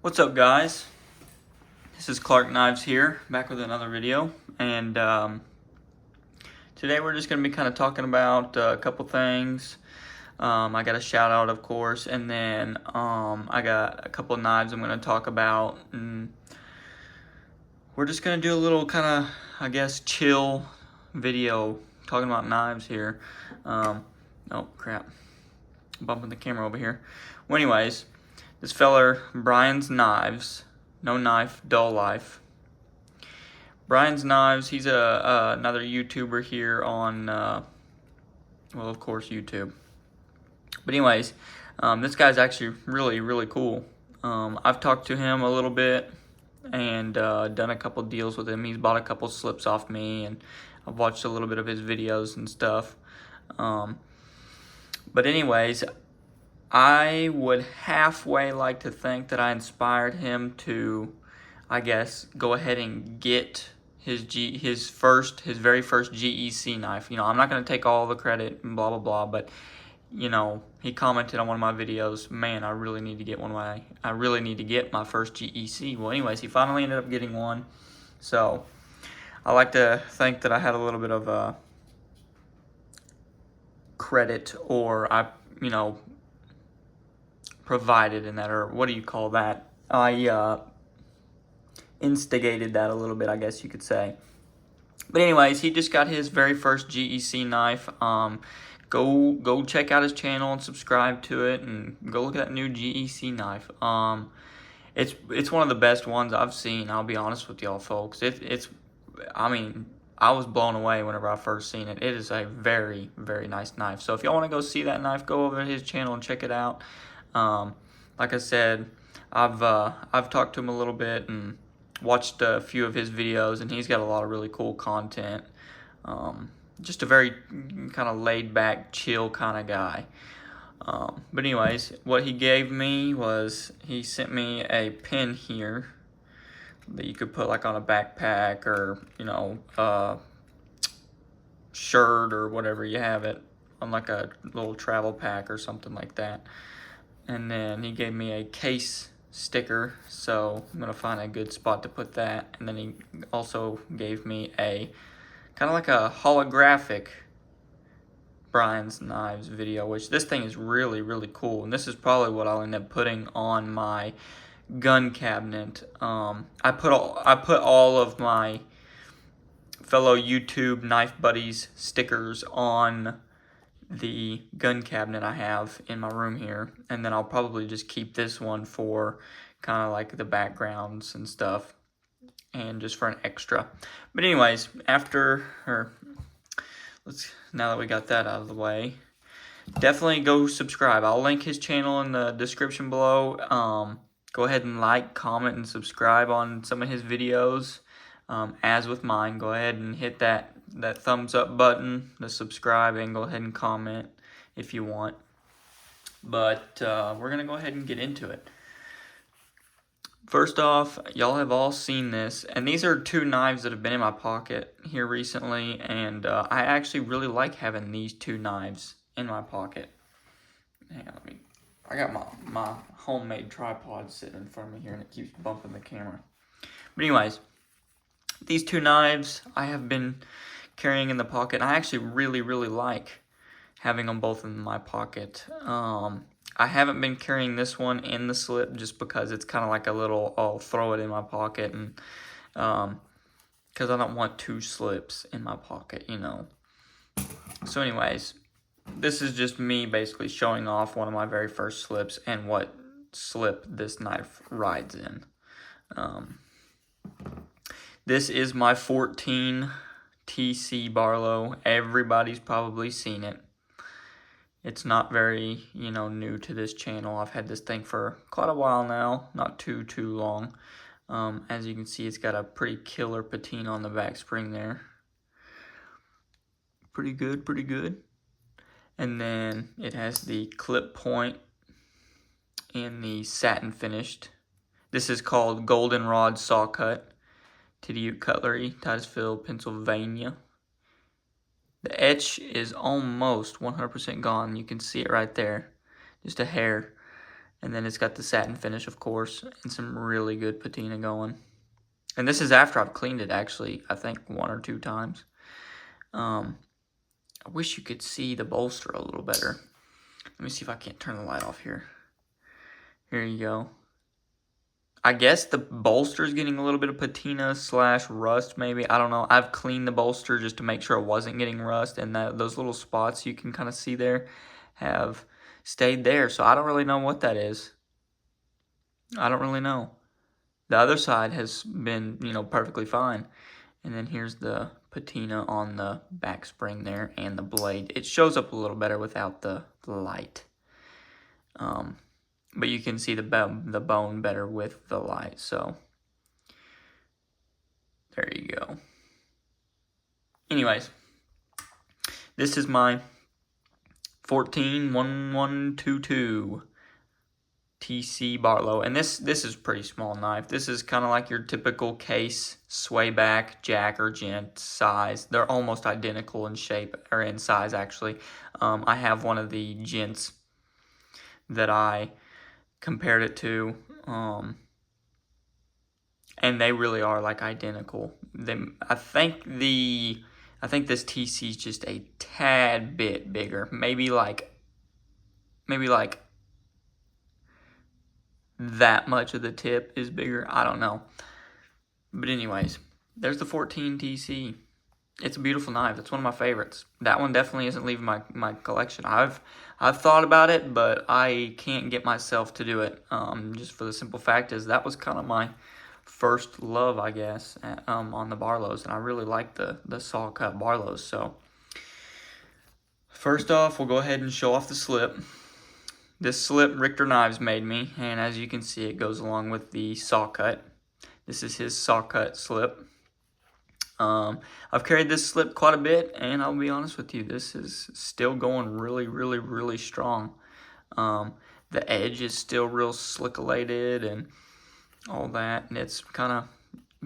What's up, guys? This is Clark Knives here, back with another video, and today we're just going to be kind of talking about a couple things. I got a shout out, of course, and then I got a couple of knives I'm going to talk about, and we're just going to do a little kind of, I guess, chill video talking about knives here. Oh crap, bumping the camera over here. Well, anyways, this feller Brian's Knives, no knife, dull life. Brian's Knives, he's another YouTuber here on, well, of course, YouTube. But anyways, this guy's actually really cool. I've talked to him a little bit and done a couple deals with him. He's bought a couple slips off me, and I've watched a little bit of his videos and stuff. But anyways, I would halfway like to think that I inspired him to, I guess, go ahead and get his very first GEC knife. You know, I'm not going to take all the credit and blah blah blah, but you know, he commented on one of my videos, man, I really need to get my first GEC. Well, anyways, he finally ended up getting one. So I like to think that I had a little bit of credit, or provided in that, or what do you call that? I instigated that a little bit, I guess you could say. But anyways, he just got his very first GEC knife. Go check out his channel and subscribe to it, and go look at that new GEC knife. It's one of the best ones I've seen. I'll be honest with y'all, folks. I mean, I was blown away whenever I first seen it. It is a very nice knife. So if y'all want to go see that knife, go over to his channel and check it out. Like I said, I've talked to him a little bit and watched a few of his videos, and he's got a lot of really cool content. Just a very kind of laid back, chill kind of guy. But anyways, what he gave me was, he sent me a pin here that you could put like on a backpack, or shirt, or whatever you have it on, like a little travel pack or something like that. And then he gave me a case sticker, so I'm gonna find a good spot to put that. And then he also gave me a kind of like a holographic Brian's Knives video, which this thing is really cool, and this is probably what I'll end up putting on my gun cabinet. I put all of my fellow YouTube knife buddies stickers on the gun cabinet I have in my room here, and then I'll probably just keep this one for kind of like the backgrounds and stuff, and just for an extra. But anyways, now that we got that out of the way, definitely go subscribe. I'll link his channel in the description below. Go ahead and like, comment, and subscribe on some of his videos. As with mine, go ahead and hit that thumbs up button, the subscribe, and go ahead and comment if you want. But we're going to go ahead and get into it. First off, y'all have all seen this, and these are two knives that have been in my pocket here recently, and I actually really like having these two knives in my pocket. Hang on, I got my homemade tripod sitting in front of me here, and it keeps bumping the camera. But anyways, these two knives I have been carrying in the pocket. I actually really like having them both in my pocket. I haven't been carrying this one in the slip just because it's kind of like a little, I'll throw it in my pocket, and because I don't want two slips in my pocket, you know. So anyways, this is just me basically showing off one of my very first slips and what slip this knife rides in. This is my 14 TC Barlow. Everybody's probably seen it. It's not very, new to this channel. I've had this thing for quite a while now, not too long. As you can see, it's got a pretty killer patina on the back spring there. Pretty good. And then it has the clip point in the satin finished. This is called Goldenrod Saw Cut, Tidiute Cutlery, Titusville, Pennsylvania. The etch is almost 100% gone. You can see it right there, just a hair. And then it's got the satin finish, of course, and some really good patina going. And this is after I've cleaned it, actually, I think 1 or 2 times. I wish you could see the bolster a little better. Let me see if I can't turn the light off here. Here you go. I guess the bolster is getting a little bit of patina / rust, maybe. I don't know. I've cleaned the bolster just to make sure it wasn't getting rust, and those little spots you can kind of see there have stayed there. So I don't really know what that is. I don't really know. The other side has been, perfectly fine. And then here's the patina on the back spring there and the blade. It shows up a little better without the light. But you can see the bone better with the light. So there you go. Anyways, this is my 14-1122 TC Barlow, and this is a pretty small knife. This is kind of like your typical case sway back jack or gent size. They're almost identical in shape, or in size actually. I have one of the gents that I compared it to, and they really are like identical. I think this TC is just a tad bit bigger, maybe like that much of the tip is bigger. I don't know. But anyways, there's the 14 TC. It's a beautiful knife. It's one of my favorites. That one definitely isn't leaving my collection. I've thought about it, but I can't get myself to do it. Just for the simple fact is that was kind of my first love, I guess, on the Barlows, and I really like the saw cut Barlows. So first off, we'll go ahead and show off the slip. This slip Richter Knives made me, and as you can see, it goes along with the saw cut. This is his saw cut slip. I've carried this slip quite a bit, and I'll be honest with you, this is still going really, really, really strong. The edge is still real slickulated and all that, and it's kind of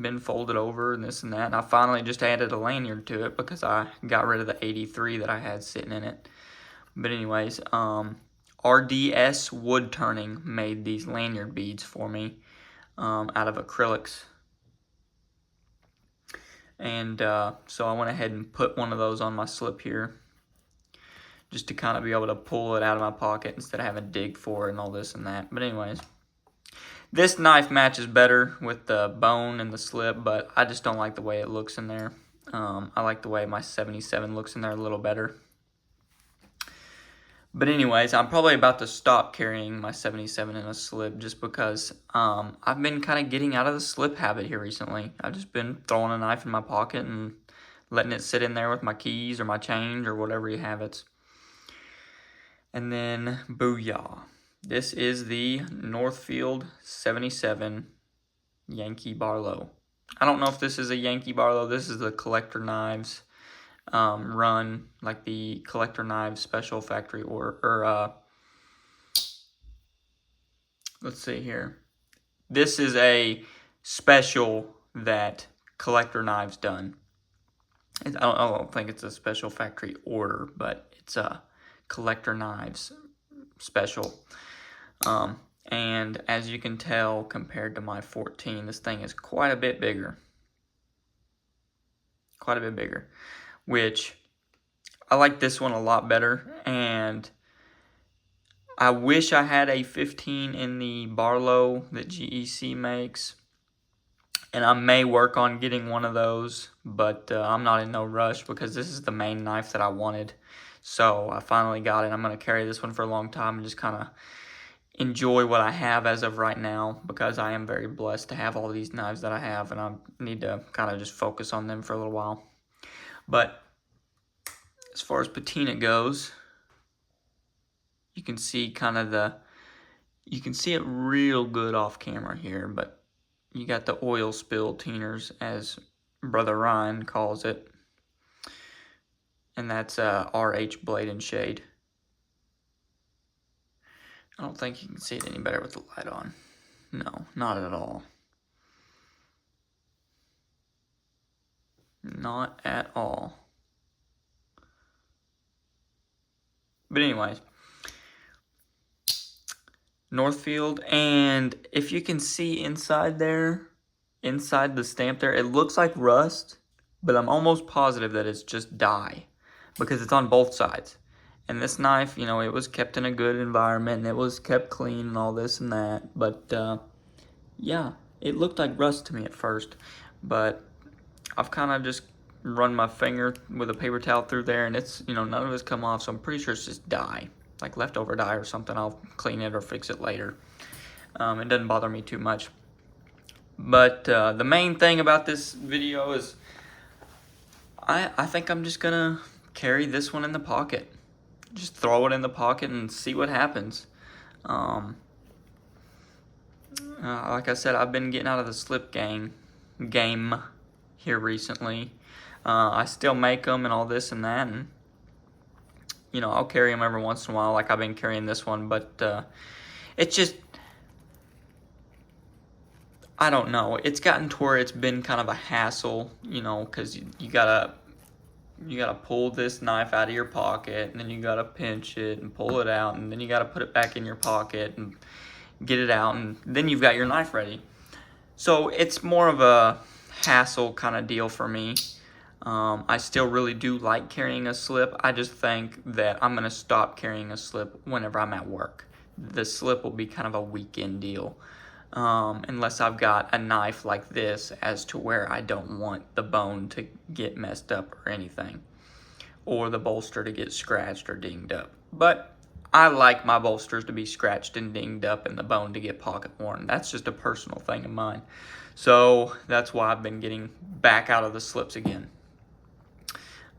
been folded over and this and that. And I finally just added a lanyard to it because I got rid of the 83 that I had sitting in it. But anyways, RDS Wood Turning made these lanyard beads for me out of acrylics. And so I went ahead and put one of those on my slip here just to kind of be able to pull it out of my pocket instead of having to dig for it and all this and that. But anyways, this knife matches better with the bone and the slip, but I just don't like the way it looks in there. I like the way my 77 looks in there a little better. But anyways, I'm probably about to stop carrying my 77 in a slip just because I've been kind of getting out of the slip habit here recently. I've just been throwing a knife in my pocket and letting it sit in there with my keys or my change or whatever you have it. And then, booyah. This is the Northfield 77 Yankee Barlow. I don't know if this is a Yankee Barlow. This is the Collector Knives run, like the Collector Knives special factory or let's see here. This is a special that Collector Knives done. I don't think it's a special factory order, but it's a Collector Knives special. And as you can tell, compared to my 14, this thing is quite a bit bigger. Quite a bit bigger. Which I like this one a lot better, and I wish I had a 15 in the Barlow that GEC makes, and I may work on getting one of those, but I'm not in no rush because this is the main knife that I wanted. So I finally got it. I'm going to carry this one for a long time and just kind of enjoy what I have as of right now, because I am very blessed to have all these knives that I have, and I need to kind of just focus on them for a little while. But as far as patina goes, you can see kind of you can see it real good off camera here, but you got the oil spill tieners, as Brother Ryan calls it. And that's RH Blade and Shade. I don't think you can see it any better with the light on. No, not at all. Not at all. But anyways, Northfield. And if you can see inside there, inside the stamp there, it looks like rust, but I'm almost positive that it's just dye because it's on both sides. And this knife, you know, it was kept in a good environment and it was kept clean and all this and that. But yeah, it looked like rust to me at first, but I've kind of just run my finger with a paper towel through there, and it's, you know, none of it's come off, so I'm pretty sure it's just dye, like leftover dye or something. I'll clean it or fix it later. It doesn't bother me too much. But the main thing about this video is I think I'm just gonna carry this one in the pocket. Just throw it in the pocket and see what happens. Like I said, I've been getting out of the slip game here recently. I still make them and all this and that, and you know, I'll carry them every once in a while, like I've been carrying this one. But it's just, I don't know. It's gotten to where it's been kind of a hassle, you know, because you gotta pull this knife out of your pocket, and then you gotta pinch it and pull it out, and then you gotta put it back in your pocket and get it out, and then you've got your knife ready. So it's more of a hassle kind of deal for me. I still really do like carrying a slip. I just think that I'm gonna stop carrying a slip whenever I'm at work. The slip will be kind of a weekend deal. Unless I've got a knife like this as to where I don't want the bone to get messed up or anything, or the bolster to get scratched or dinged up. But I like my bolsters to be scratched and dinged up and the bone to get pocket worn. That's just a personal thing of mine. So that's why I've been getting back out of the slips again.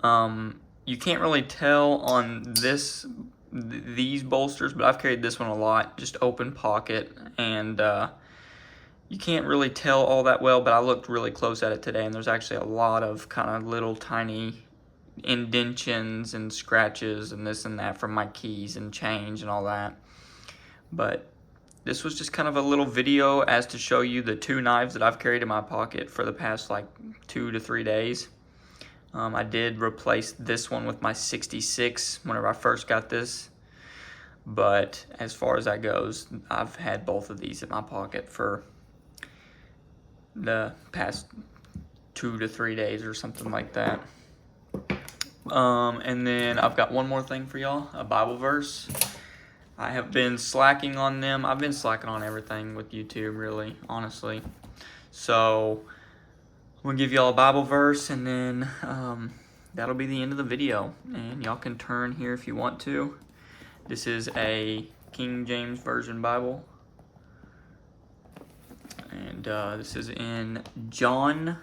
You can't really tell on these bolsters, but I've carried this one a lot, just open pocket, and you can't really tell all that well, but I looked really close at it today, and there's actually a lot of kind of little tiny indentions and scratches and this and that from my keys and change and all that. But this was just kind of a little video as to show you the two knives that I've carried in my pocket for the past like 2 to 3 days. I did replace this one with my 66 whenever I first got this, but as far as that goes, I've had both of these in my pocket for the past 2 to 3 days or something like that. And then I've got one more thing for y'all, a Bible verse. I have been slacking on them. I've been slacking on everything with YouTube, really, honestly. So I'm gonna give y'all a Bible verse, and then that'll be the end of the video. And y'all can turn here if you want to. This is a King James Version Bible. And this is in John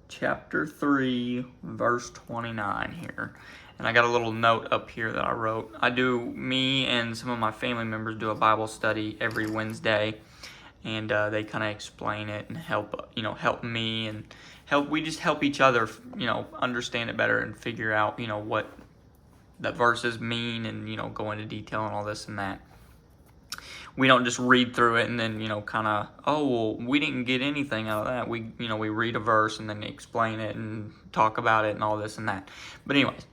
chapter 3, verse 29 here. And I got a little note up here that I wrote. Me and some of my family members do a Bible study every Wednesday. And they kind of explain it and help me and we just help each other, understand it better and figure out, what the verses mean and, go into detail and all this and that. We don't just read through it and then, we didn't get anything out of that. We read a verse and then explain it and talk about it and all this and that. But anyways,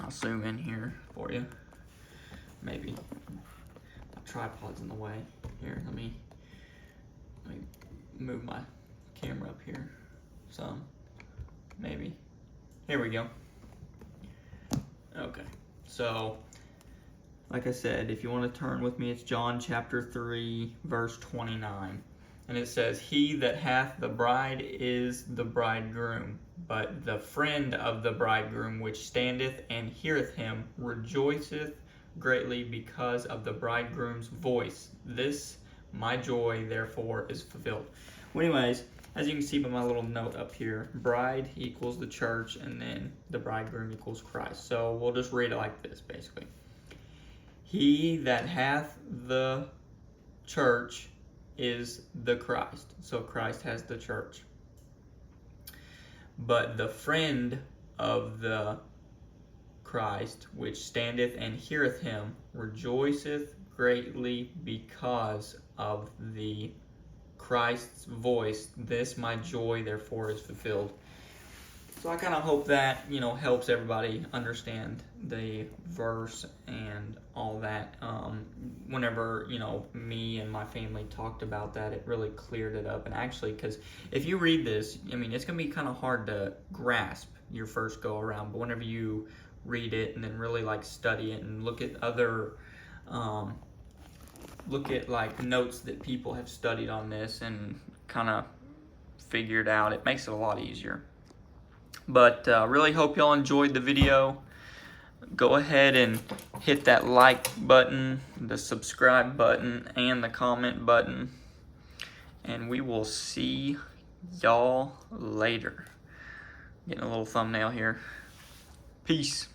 I'll zoom in here for you. Maybe my tripod's in the way. Here, let me move my camera up here some, maybe. Here we go. Okay, so like I said, if you want to turn with me, it's John chapter 3, verse 29. And it says, "He that hath the bride is the bridegroom, but the friend of the bridegroom which standeth and heareth him rejoiceth greatly because of the bridegroom's voice. This my joy therefore is fulfilled." Well, anyways, as you can see by my little note up here, bride equals the church, and then the bridegroom equals Christ. So we'll just read it like this, basically. He that hath the church is the Christ. So Christ has the church. But the friend of the Christ, which standeth and heareth him, rejoiceth greatly because of the Christ's voice. This my joy therefore is fulfilled. So I kind of hope that, you know, helps everybody understand the verse and all that. Whenever, you know, me and my family talked about that, it really cleared it up. And actually, because if you read this, I mean, it's going to be kind of hard to grasp your first go around. But whenever you read it and then really like study it and look at other, look at like notes that people have studied on this and kind of figured out, it makes it a lot easier. But really hope y'all enjoyed the video. Go ahead and hit that like button, the subscribe button, and the comment button. And we will see y'all later. Getting a little thumbnail here. Peace.